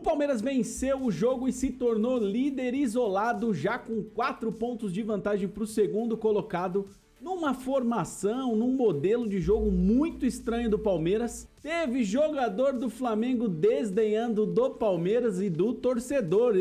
O Palmeiras venceu o jogo e se tornou líder isolado, já com 4 pontos de vantagem para o segundo colocado, numa formação, num modelo de jogo muito estranho do Palmeiras. Teve jogador do Flamengo desdenhando do Palmeiras e do torcedor.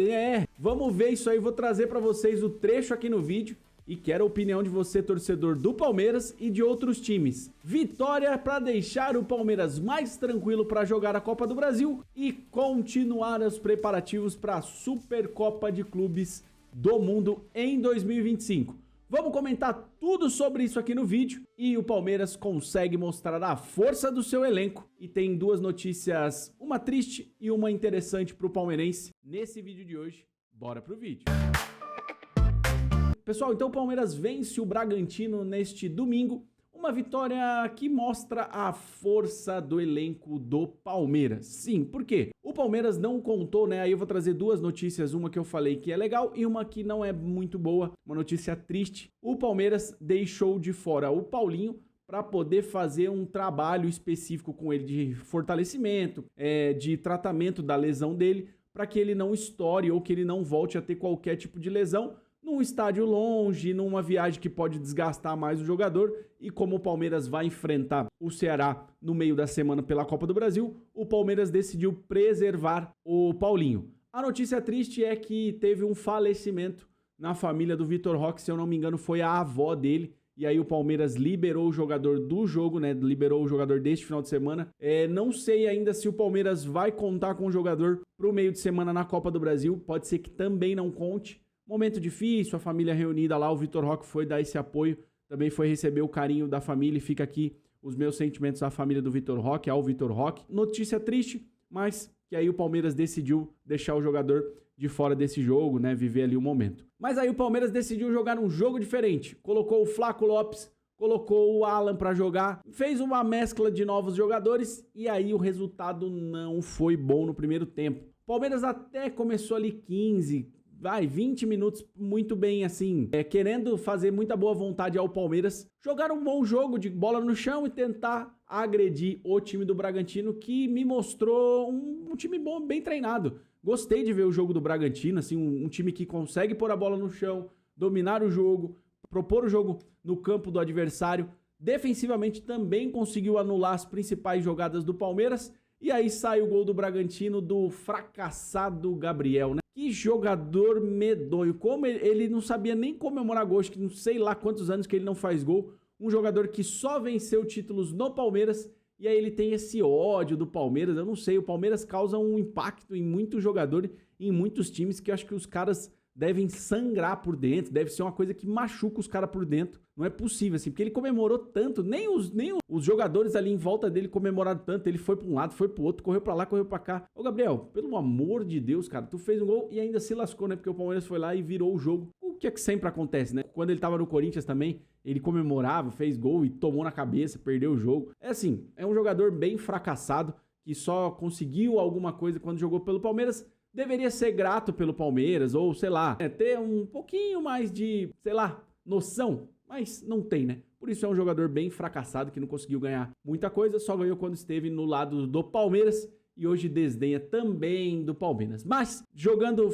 Vamos ver isso aí, vou trazer para vocês o trecho aqui no vídeo. E quero a opinião de você, torcedor do Palmeiras e de outros times. Vitória para deixar o Palmeiras mais tranquilo para jogar a Copa do Brasil e continuar os preparativos para a Supercopa de Clubes do Mundo em 2025. Vamos comentar tudo sobre isso aqui no vídeo. E o Palmeiras consegue mostrar a força do seu elenco. E tem duas notícias, uma triste e uma interessante para o palmeirense nesse vídeo de hoje. Bora pro vídeo. Pessoal, então o Palmeiras vence o Bragantino neste domingo, uma vitória que mostra a força do elenco do Palmeiras. Sim, por quê? O Palmeiras não contou, né? Aí eu vou trazer duas notícias, uma que eu falei que é legal e uma que não é muito boa, uma notícia triste. O Palmeiras deixou de fora o Paulinho para poder fazer um trabalho específico com ele de fortalecimento, de tratamento da lesão dele, para que ele não estoure ou que ele não volte a ter qualquer tipo de lesão, num estádio longe, numa viagem que pode desgastar mais o jogador. E como o Palmeiras vai enfrentar o Ceará no meio da semana pela Copa do Brasil, o Palmeiras decidiu preservar o Paulinho. A notícia triste é que teve um falecimento na família do Vitor Roque, se eu não me engano foi a avó dele, e aí o Palmeiras liberou o jogador do jogo, né? Liberou o jogador deste final de semana. Não sei ainda se o Palmeiras vai contar com o jogador pro meio de semana na Copa do Brasil, pode ser que também não conte. Momento difícil, a família reunida lá, o Vitor Roque foi dar esse apoio, também foi receber o carinho da família e fica aqui os meus sentimentos à família do Vitor Roque, ao Vitor Roque. Notícia triste, mas que aí o Palmeiras decidiu deixar o jogador de fora desse jogo, né, viver ali o momento. Mas aí o Palmeiras decidiu jogar um jogo diferente, colocou o Flaco Lopes, colocou o Alan para jogar, fez uma mescla de novos jogadores e aí o resultado não foi bom no primeiro tempo. O Palmeiras até começou ali 20 minutos muito bem, assim, querendo fazer muita boa vontade ao Palmeiras, jogar um bom jogo de bola no chão e tentar agredir o time do Bragantino, que me mostrou um time bom, bem treinado. Gostei de ver o jogo do Bragantino, assim, um time que consegue pôr a bola no chão, dominar o jogo, propor o jogo no campo do adversário. Defensivamente também conseguiu anular as principais jogadas do Palmeiras. E aí sai o gol do Bragantino do fracassado Gabriel, né? Que jogador medonho. Como ele não sabia nem comemorar gol, acho que não sei lá quantos anos que ele não faz gol. Um jogador que só venceu títulos no Palmeiras e aí ele tem esse ódio do Palmeiras. Eu não sei, o Palmeiras causa um impacto em muitos jogadores, em muitos times, que eu acho que os caras devem sangrar por dentro, deve ser uma coisa que machuca os caras por dentro. Não é possível, assim, porque ele comemorou tanto, nem os jogadores ali em volta dele comemoraram tanto, ele foi pra um lado, foi pro outro, correu pra lá, correu pra cá. Ô Gabriel, pelo amor de Deus, cara, tu fez um gol e ainda se lascou, né, porque o Palmeiras foi lá e virou o jogo. O que é que sempre acontece, né? Quando ele tava no Corinthians também, ele comemorava, fez gol e tomou na cabeça, perdeu o jogo. É assim, é um jogador bem fracassado, que só conseguiu alguma coisa quando jogou pelo Palmeiras. Deveria ser grato pelo Palmeiras, ou sei lá, ter um pouquinho mais de, sei lá, noção, mas não tem, né? Por isso é um jogador bem fracassado, que não conseguiu ganhar muita coisa, só ganhou quando esteve no lado do Palmeiras e hoje desdenha também do Palmeiras. Mas,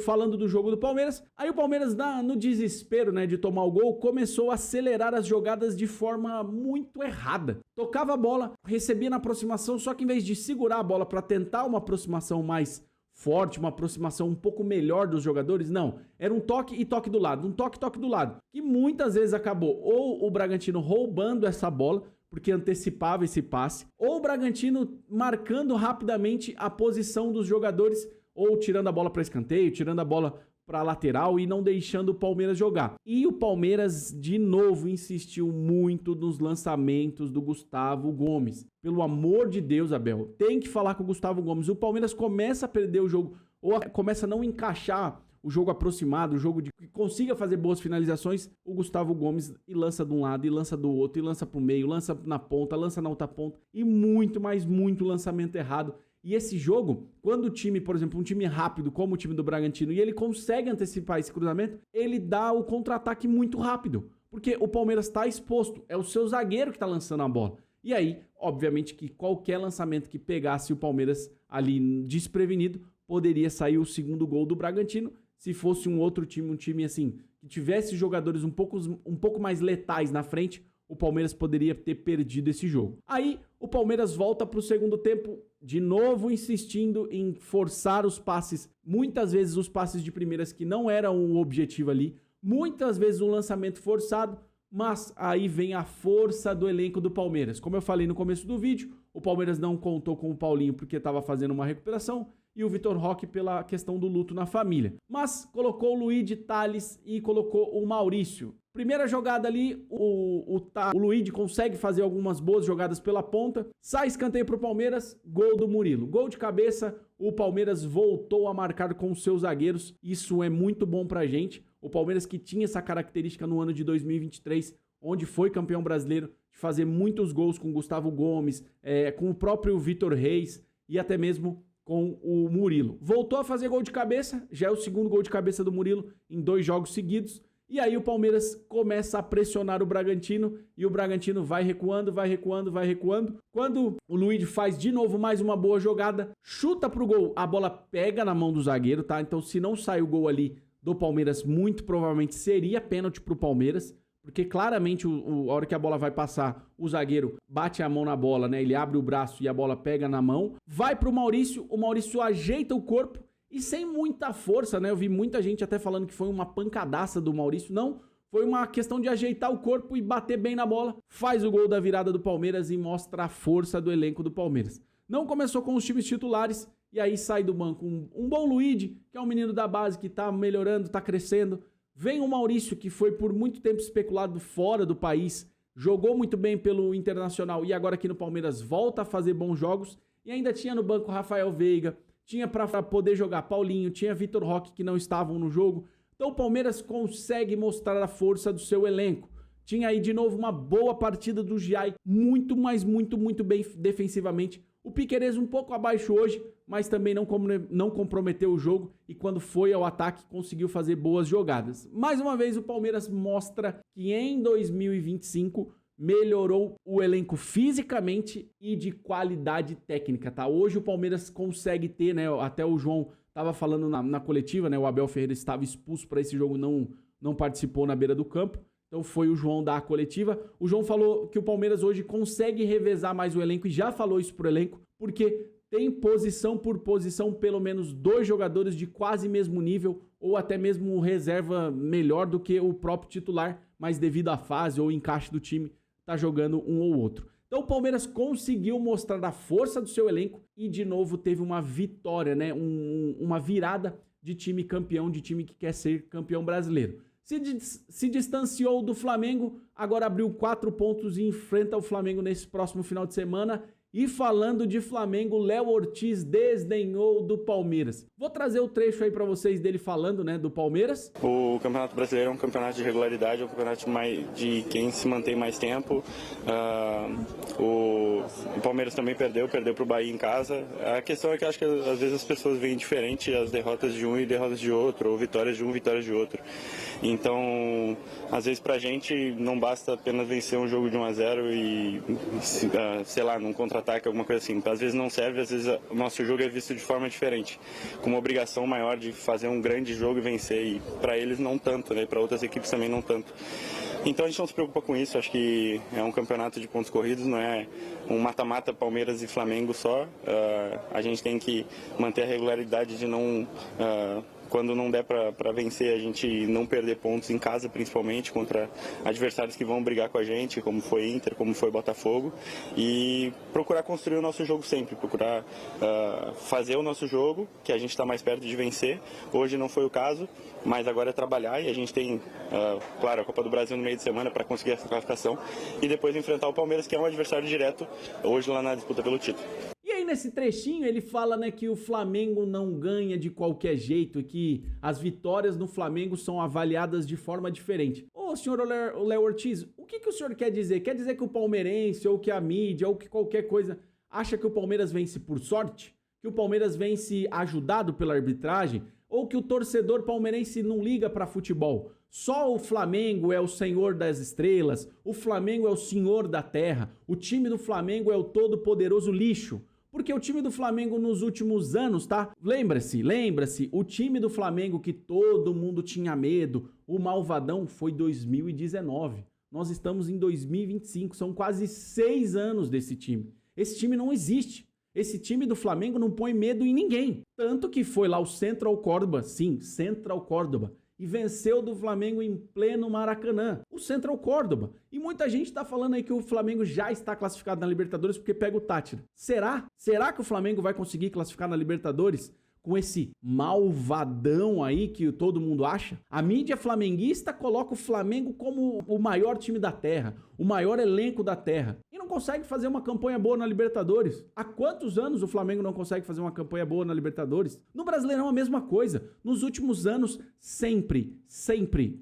falando do jogo do Palmeiras, aí o Palmeiras, no desespero, né, de tomar o gol, começou a acelerar as jogadas de forma muito errada. Tocava a bola, recebia na aproximação, só que em vez de segurar a bola para tentar uma aproximação mais forte, uma aproximação um pouco melhor dos jogadores, não. Era um toque e toque do lado, um toque e toque do lado. Que muitas vezes acabou ou o Bragantino roubando essa bola, porque antecipava esse passe, ou o Bragantino marcando rapidamente a posição dos jogadores, ou tirando a bola para escanteio, tirando a bola para lateral e não deixando o Palmeiras jogar. E o Palmeiras, de novo, insistiu muito nos lançamentos do Gustavo Gomes. Pelo amor de Deus, Abel, tem que falar com o Gustavo Gomes. O Palmeiras começa a perder o jogo, ou começa a não encaixar o jogo aproximado, o jogo que consiga fazer boas finalizações, o Gustavo Gomes e lança de um lado, e lança do outro, e lança pro meio, lança na ponta, lança na outra ponta, e muito, mas muito lançamento errado. E esse jogo, quando o time, por exemplo, um time rápido como o time do Bragantino, e ele consegue antecipar esse cruzamento, ele dá o contra-ataque muito rápido. Porque o Palmeiras está exposto, é o seu zagueiro que está lançando a bola. E aí, obviamente que qualquer lançamento que pegasse o Palmeiras ali desprevenido, poderia sair o segundo gol do Bragantino. Se fosse um outro time, um time assim, que tivesse jogadores um pouco mais letais na frente, o Palmeiras poderia ter perdido esse jogo. Aí o Palmeiras volta para o segundo tempo, de novo insistindo em forçar os passes, muitas vezes os passes de primeiras que não eram o objetivo ali, muitas vezes um lançamento forçado, mas aí vem a força do elenco do Palmeiras. Como eu falei no começo do vídeo, o Palmeiras não contou com o Paulinho porque estava fazendo uma recuperação e o Vitor Roque pela questão do luto na família. Mas colocou o Luigi Tales e colocou o Maurício. Primeira jogada ali, o Luigi consegue fazer algumas boas jogadas pela ponta, sai escanteio para o Palmeiras, gol do Murilo. Gol de cabeça, o Palmeiras voltou a marcar com os seus zagueiros, isso é muito bom pra gente. O Palmeiras que tinha essa característica no ano de 2023, onde foi campeão brasileiro, de fazer muitos gols com Gustavo Gomes, com o próprio Vitor Reis e até mesmo com o Murilo. Voltou a fazer gol de cabeça, já é o segundo gol de cabeça do Murilo em 2 jogos seguidos. E aí o Palmeiras começa a pressionar o Bragantino e o Bragantino vai recuando, vai recuando, vai recuando. Quando o Luigi faz de novo mais uma boa jogada, chuta pro gol, a bola pega na mão do zagueiro, tá? Então se não sai o gol ali do Palmeiras, muito provavelmente seria pênalti pro Palmeiras, porque claramente a hora que a bola vai passar, o zagueiro bate a mão na bola, né? Ele abre o braço e a bola pega na mão. Vai pro Maurício, o Maurício ajeita o corpo, e sem muita força, né? Eu vi muita gente até falando que foi uma pancadaça do Maurício. Não, foi uma questão de ajeitar o corpo e bater bem na bola. Faz o gol da virada do Palmeiras e mostra a força do elenco do Palmeiras. Não começou com os times titulares e aí sai do banco um bom Luigi, que é um menino da base que tá melhorando, tá crescendo. Vem o Maurício, que foi por muito tempo especulado fora do país, jogou muito bem pelo Internacional e agora aqui no Palmeiras volta a fazer bons jogos. E ainda tinha no banco Rafael Veiga, tinha para poder jogar Paulinho, tinha Vitor Roque que não estavam no jogo. Então o Palmeiras consegue mostrar a força do seu elenco. Tinha aí de novo uma boa partida do Giai, muito bem defensivamente. O Piquerez um pouco abaixo hoje, mas também não comprometeu o jogo e quando foi ao ataque conseguiu fazer boas jogadas. Mais uma vez o Palmeiras mostra que em 2025 melhorou o elenco fisicamente e de qualidade técnica, tá? Hoje o Palmeiras consegue ter, né? Até o João tava falando na coletiva, né? O Abel Ferreira estava expulso para esse jogo, não participou na beira do campo. Então foi o João da coletiva. O João falou que o Palmeiras hoje consegue revezar mais o elenco e já falou isso pro elenco, porque tem posição por posição pelo menos 2 jogadores de quase mesmo nível ou até mesmo reserva melhor do que o próprio titular, mas devido à fase ou encaixe do time, tá jogando um ou outro. Então o Palmeiras conseguiu mostrar a força do seu elenco e de novo teve uma vitória, né? Uma virada de time campeão, de time que quer ser campeão brasileiro. Se distanciou do Flamengo, agora abriu 4 pontos e enfrenta o Flamengo nesse próximo final de semana. E falando de Flamengo, Léo Ortiz desdenhou do Palmeiras. Vou trazer o trecho aí pra vocês dele falando, né, do Palmeiras. O Campeonato Brasileiro é um campeonato de regularidade, é um campeonato de quem se mantém mais tempo. O Palmeiras também perdeu pro Bahia em casa. A questão é que acho que às vezes as pessoas veem diferente as derrotas de um e derrotas de outro, ou vitórias de um e vitórias de outro. Então, às vezes pra gente não basta apenas vencer um jogo de 1-0 e, sei lá, num contra-ataque, alguma coisa assim. Às vezes não serve, às vezes o nosso jogo é visto de forma diferente, com uma obrigação maior de fazer um grande jogo e vencer, e para eles não tanto, né? Para outras equipes também não tanto. Então a gente não se preocupa com isso, acho que é um campeonato de pontos corridos, não é um mata-mata Palmeiras e Flamengo só. A gente tem que manter a regularidade de não... quando não der para vencer, a gente não perder pontos em casa, principalmente contra adversários que vão brigar com a gente, como foi Inter, como foi Botafogo, e procurar construir o nosso jogo sempre, procurar fazer o nosso jogo, que a gente está mais perto de vencer. Hoje não foi o caso, mas agora é trabalhar e a gente tem, claro, a Copa do Brasil no meio de semana para conseguir essa classificação e depois enfrentar o Palmeiras, que é um adversário direto hoje lá na disputa pelo título. E aí nesse trechinho ele fala, né, que o Flamengo não ganha de qualquer jeito e que as vitórias no Flamengo são avaliadas de forma diferente. Ô, senhor Léo Ortiz, o que o senhor quer dizer? Quer dizer que o palmeirense ou que a mídia ou que qualquer coisa acha que o Palmeiras vence por sorte? Que o Palmeiras vence ajudado pela arbitragem? Ou que o torcedor palmeirense não liga para futebol? Só o Flamengo é o senhor das estrelas, o Flamengo é o senhor da terra, o time do Flamengo é o todo-poderoso lixo. Porque o time do Flamengo nos últimos anos, tá? Lembra-se, o time do Flamengo que todo mundo tinha medo, o malvadão, foi 2019. Nós estamos em 2025, são quase 6 anos desse time. Esse time não existe. Esse time do Flamengo não põe medo em ninguém. Tanto que foi lá o Central Córdoba, sim, Central Córdoba, e venceu do Flamengo em pleno Maracanã, o Central Córdoba. E muita gente tá falando aí que o Flamengo já está classificado na Libertadores porque pega o Táchira. Será? Será que o Flamengo vai conseguir classificar na Libertadores com esse malvadão aí que todo mundo acha? A mídia flamenguista coloca o Flamengo como o maior time da terra, o maior elenco da terra, e não consegue fazer uma campanha boa na Libertadores. Há quantos anos o Flamengo não consegue fazer uma campanha boa na Libertadores? No Brasileirão a mesma coisa. Nos últimos anos, sempre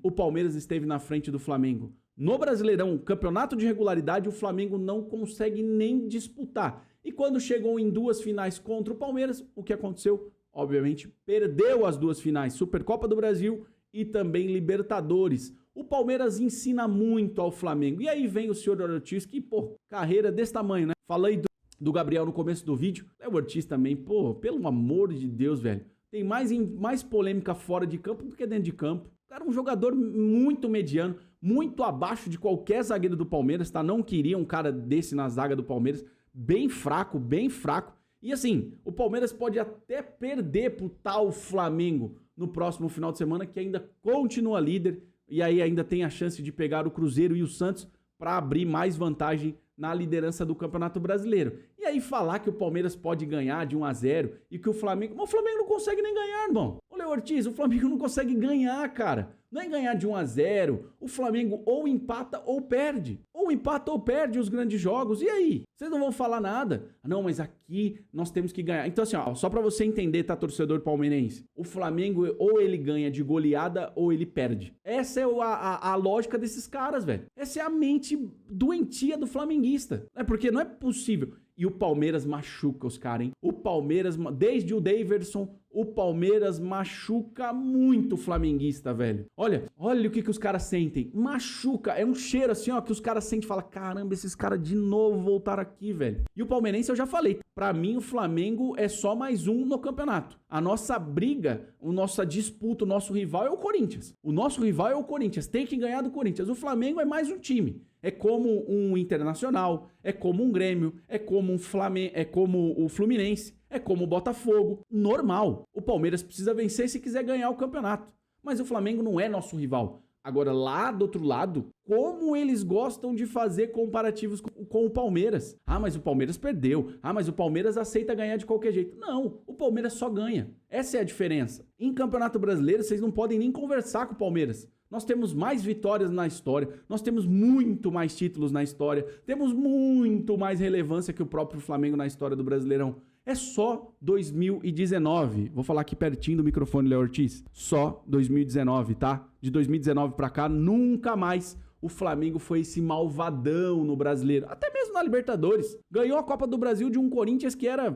o Palmeiras esteve na frente do Flamengo. No Brasileirão, campeonato de regularidade, o Flamengo não consegue nem disputar. E quando chegou em 2 finais contra o Palmeiras, o que aconteceu? Obviamente, perdeu as 2 finais, Supercopa do Brasil e também Libertadores. O Palmeiras ensina muito ao Flamengo. E aí vem o senhor Ortiz, que, carreira desse tamanho, né? Falei do Gabriel no começo do vídeo. Léo Ortiz também, pelo amor de Deus, velho. Tem mais polêmica fora de campo do que dentro de campo. O cara é um jogador muito mediano, muito abaixo de qualquer zagueiro do Palmeiras, tá? Não queria um cara desse na zaga do Palmeiras. Bem fraco, bem fraco. E assim, o Palmeiras pode até perder pro tal Flamengo no próximo final de semana, que ainda continua líder, e aí ainda tem a chance de pegar o Cruzeiro e o Santos para abrir mais vantagem na liderança do Campeonato Brasileiro. E aí falar que o Palmeiras pode ganhar de 1-0 e que o Flamengo... Mas o Flamengo não consegue nem ganhar, irmão. Ô, Léo Ortiz, o Flamengo não consegue ganhar, cara. Não é ganhar de 1-0. O Flamengo ou empata ou perde. Ou empata ou perde os grandes jogos. E aí? Vocês não vão falar nada? Não, mas aqui nós temos que ganhar. Então assim, ó, só pra você entender, tá, torcedor palmeirense? O Flamengo ou ele ganha de goleada ou ele perde. Essa é a lógica desses caras, velho. Essa é a mente doentia do flamenguista. É porque não é possível. E o Palmeiras machuca os caras, hein? O Palmeiras, desde o Daverson, o Palmeiras machuca muito o flamenguista, velho. Olha o que os caras sentem. Machuca, é um cheiro assim, ó, que os caras sentem e falam, caramba, esses caras de novo voltaram aqui, velho. E o palmeirense eu já falei, pra mim o Flamengo é só mais um no campeonato. A nossa briga, a nossa disputa, o nosso rival é o Corinthians. O nosso rival é o Corinthians, tem que ganhar do Corinthians. O Flamengo é mais um time. É como um Internacional, é como um Grêmio, é como um Flamengo, é como o Fluminense, é como o Botafogo. Normal. O Palmeiras precisa vencer se quiser ganhar o campeonato. Mas o Flamengo não é nosso rival. Agora, lá do outro lado, como eles gostam de fazer comparativos com o Palmeiras. Ah, mas o Palmeiras perdeu. Ah, mas o Palmeiras aceita ganhar de qualquer jeito. Não, o Palmeiras só ganha. Essa é a diferença. Em Campeonato Brasileiro, vocês não podem nem conversar com o Palmeiras. Nós temos mais vitórias na história, nós temos muito mais títulos na história, temos muito mais relevância que o próprio Flamengo na história do Brasileirão. É só 2019. Vou falar aqui pertinho do microfone, Léo Ortiz. Só 2019, tá? De 2019 pra cá, nunca mais o Flamengo foi esse malvadão no Brasileiro. Até mesmo na Libertadores. Ganhou a Copa do Brasil de um Corinthians que era,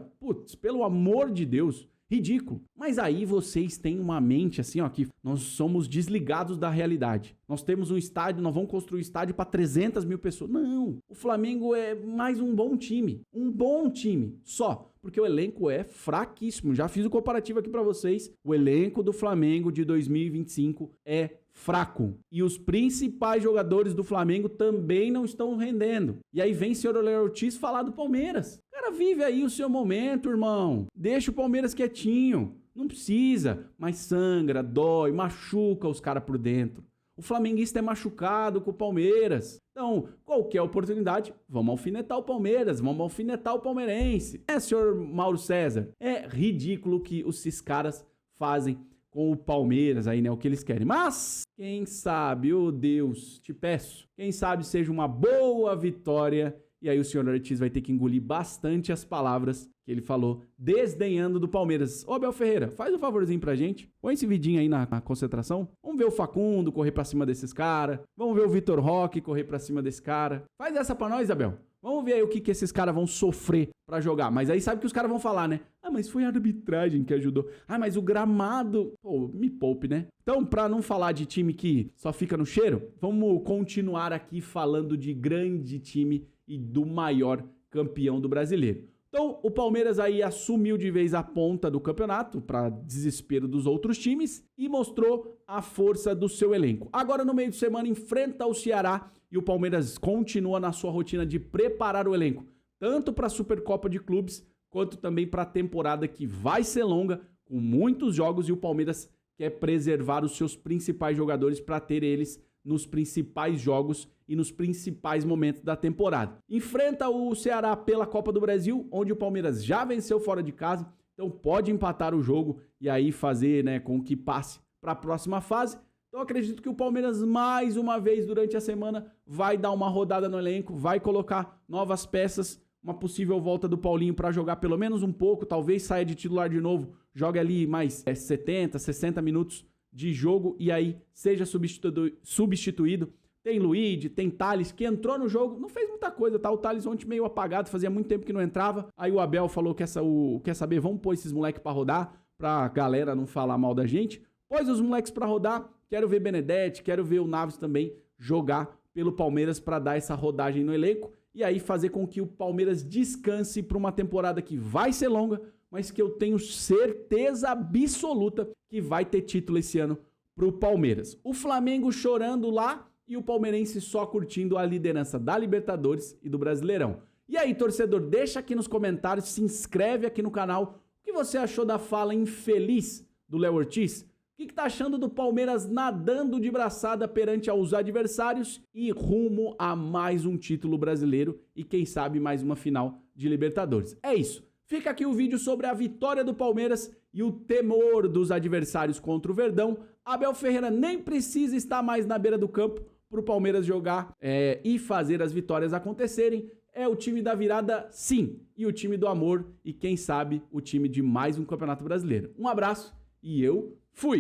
pelo amor de Deus, ridículo. Mas aí vocês têm uma mente assim, ó, que nós somos desligados da realidade. Nós temos um estádio, nós vamos construir um estádio para 300 mil pessoas. Não, o Flamengo é mais um bom time. Um bom time, só. Porque o elenco é fraquíssimo. Já fiz o comparativo aqui para vocês. O elenco do Flamengo de 2025 é fraco. E os principais jogadores do Flamengo também não estão rendendo. E aí vem o senhor Léo Ortiz falar do Palmeiras. O cara vive aí o seu momento, irmão. Deixa o Palmeiras quietinho. Não precisa, mas sangra, dói, machuca os caras por dentro. O flamenguista é machucado com o Palmeiras. Então, qualquer oportunidade, vamos alfinetar o Palmeiras, vamos alfinetar o palmeirense. Senhor Mauro César? É ridículo o que esses caras fazem com o Palmeiras aí, né? O que eles querem. Mas, quem sabe, ô Deus, te peço, quem sabe seja uma boa vitória. E aí o senhor Ortiz vai ter que engolir bastante as palavras que ele falou, desdenhando do Palmeiras. Ô, Abel Ferreira, faz um favorzinho pra gente. Põe esse vidinho aí na concentração. Vamos ver o Facundo correr pra cima desses caras. Vamos ver o Vitor Roque correr pra cima desse cara. Faz essa pra nós, Abel. Vamos ver aí o que esses caras vão sofrer pra jogar. Mas aí sabe que os caras vão falar, né? Ah, mas foi a arbitragem que ajudou. Ah, mas o gramado... Pô, me poupe, né? Então, pra não falar de time que só fica no cheiro, vamos continuar aqui falando de grande time e do maior campeão do Brasileiro. Então, o Palmeiras aí assumiu de vez a ponta do campeonato, para desespero dos outros times, e mostrou a força do seu elenco. Agora, no meio de semana, enfrenta o Ceará e o Palmeiras continua na sua rotina de preparar o elenco, tanto para a Supercopa de Clubes, quanto também para a temporada que vai ser longa, com muitos jogos, e o Palmeiras quer preservar os seus principais jogadores para ter eles nos principais jogos e nos principais momentos da temporada. Enfrenta o Ceará pela Copa do Brasil, onde o Palmeiras já venceu fora de casa, então pode empatar o jogo e aí fazer, né, com que passe para a próxima fase. Então acredito que o Palmeiras mais uma vez durante a semana vai dar uma rodada no elenco, vai colocar novas peças, uma possível volta do Paulinho para jogar pelo menos um pouco, talvez saia de titular de novo, jogue ali mais 70, 60 minutos de jogo e aí seja substituído. Tem Luíde, tem Thales, que entrou no jogo, não fez muita coisa, tá? O Thales ontem meio apagado, fazia muito tempo que não entrava. Aí o Abel falou que quer saber, vamos pôr esses moleques pra rodar, pra galera não falar mal da gente. Pôs os moleques pra rodar, quero ver Benedetti, quero ver o Naves também jogar pelo Palmeiras pra dar essa rodagem no elenco. E aí fazer com que o Palmeiras descanse pra uma temporada que vai ser longa, mas que eu tenho certeza absoluta que vai ter título esse ano pro Palmeiras. O Flamengo chorando lá e o palmeirense só curtindo a liderança da Libertadores e do Brasileirão. E aí, torcedor, deixa aqui nos comentários, se inscreve aqui no canal. O que você achou da fala infeliz do Léo Ortiz? O que tá achando do Palmeiras nadando de braçada perante aos adversários e rumo a mais um título brasileiro e quem sabe mais uma final de Libertadores? É isso. Fica aqui o vídeo sobre a vitória do Palmeiras e o temor dos adversários contra o Verdão. Abel Ferreira nem precisa estar mais na beira do campo para o Palmeiras jogar e fazer as vitórias acontecerem. É o time da virada, sim, e o time do amor e quem sabe o time de mais um Campeonato Brasileiro. Um abraço e eu fui!